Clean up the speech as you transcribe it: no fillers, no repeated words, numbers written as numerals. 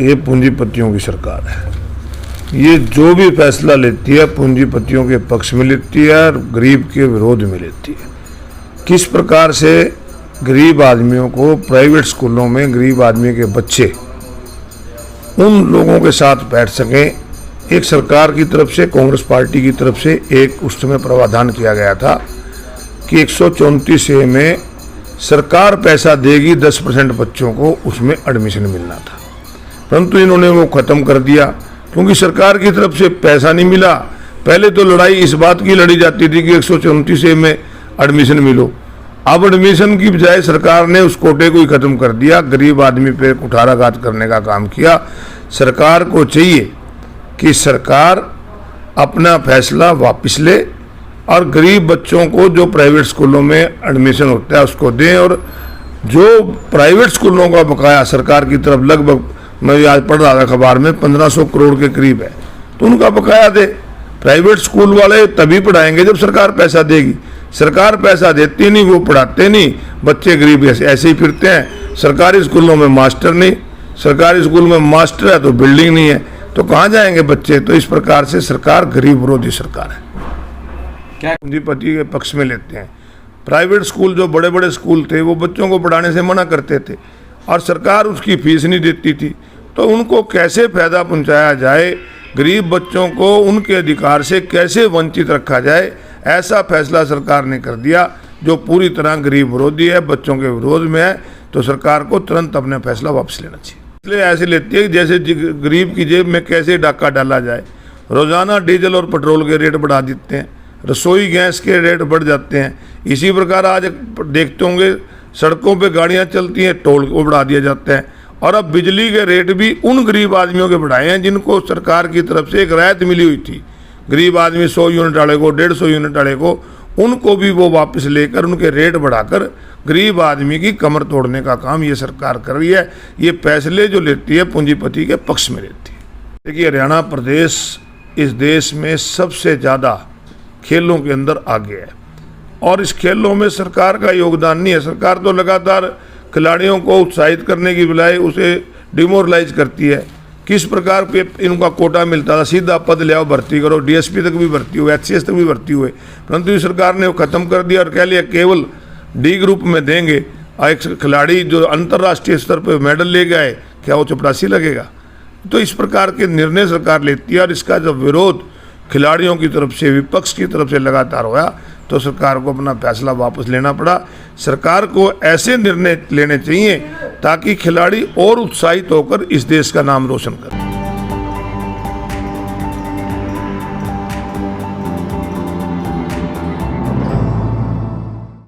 ये पूंजीपतियों की सरकार है। ये जो भी फैसला लेती है पूंजीपतियों के पक्ष में लेती है और गरीब के विरोध में लेती है। किस प्रकार से गरीब आदमियों को प्राइवेट स्कूलों में गरीब आदमी के बच्चे उन लोगों के साथ बैठ सकें, एक सरकार की तरफ से, कांग्रेस पार्टी की तरफ से एक उस समय प्रावधान किया गया था कि 134A में सरकार पैसा देगी 10% बच्चों को उसमें एडमिशन मिलना था, परंतु इन्होंने वो ख़त्म कर दिया क्योंकि सरकार की तरफ से पैसा नहीं मिला। पहले तो लड़ाई इस बात की लड़ी जाती थी कि 134A में एडमिशन मिलो, अब एडमिशन की बजाय सरकार ने उस कोटे को ही ख़त्म कर दिया, गरीब आदमी पे कुठाराघात करने का काम किया। सरकार को चाहिए कि सरकार अपना फैसला वापस ले और गरीब बच्चों को जो प्राइवेट स्कूलों में एडमिशन होता है उसको दें, और जो प्राइवेट स्कूलों का बकाया सरकार की तरफ लगभग, मैं आज पढ़ रहा था अखबार में, 1500 करोड़ के करीब है, तो उनका बकाया दे। प्राइवेट स्कूल वाले तभी पढ़ाएंगे जब सरकार पैसा देगी। सरकार पैसा देती नहीं, वो पढ़ाते नहीं, बच्चे गरीब ऐसे ही फिरते हैं। सरकारी स्कूलों में मास्टर नहीं, सरकारी स्कूल में मास्टर है तो बिल्डिंग नहीं है, तो कहाँ जाएंगे बच्चे। तो इस प्रकार से सरकार गरीब विरोधी सरकार है, क्या पूंजीपति के पक्ष में लेते हैं। प्राइवेट स्कूल जो बड़े बड़े स्कूल थे वो बच्चों को पढ़ाने से मना करते थे और सरकार उसकी फीस नहीं देती थी, तो उनको कैसे फायदा पहुंचाया जाए, गरीब बच्चों को उनके अधिकार से कैसे वंचित रखा जाए, ऐसा फैसला सरकार ने कर दिया जो पूरी तरह गरीब विरोधी है, बच्चों के विरोध में है। तो सरकार को तुरंत अपना फैसला वापस लेना चाहिए। इसलिए ऐसे लेती है कि जैसे गरीब की जेब में कैसे डाका डाला जाए। रोजाना डीजल और पेट्रोल के रेट बढ़ा देते हैं, रसोई गैस के रेट बढ़ जाते हैं। इसी प्रकार आज देखते होंगे सड़कों पे गाड़ियां चलती हैं, टोल को बढ़ा दिया जाता है, और अब बिजली के रेट भी उन गरीब आदमियों के बढ़ाए हैं जिनको सरकार की तरफ से एक रियायत मिली हुई थी। गरीब आदमी 100 यूनिट वाले को, 150 यूनिट वाले को, उनको भी वो वापस लेकर उनके रेट बढ़ाकर गरीब आदमी की कमर तोड़ने का काम ये सरकार कर रही है। ये फैसले जो लेती है पूंजीपति के पक्ष में लेती है। देखिए, हरियाणा प्रदेश इस देश में सबसे ज़्यादा खेलों के अंदर आगे है और इस खेलों में सरकार का योगदान नहीं है। सरकार तो लगातार खिलाड़ियों को उत्साहित करने की बजाय उसे डिमोरलाइज करती है। किस प्रकार पे इनका कोटा मिलता था, सीधा पद ले आओ, भर्ती करो, डीएसपी तक भी भर्ती हुए, HCS तक भी भर्ती हुए, परंतु इस सरकार ने वो ख़त्म कर दिया और कह लिया केवल D ग्रुप में देंगे। एक खिलाड़ी जो अंतर्राष्ट्रीय स्तर पर मेडल ले गए, क्या वो चपरासी लगेगा। तो इस प्रकार के निर्णय सरकार लेती है और इसका जब विरोध खिलाड़ियों की तरफ से, विपक्ष की तरफ से लगातार हुआ तो सरकार को अपना फैसला वापस लेना पड़ा। सरकार को ऐसे निर्णय लेने चाहिए ताकि खिलाड़ी और उत्साहित होकर इस देश का नाम रोशन करें।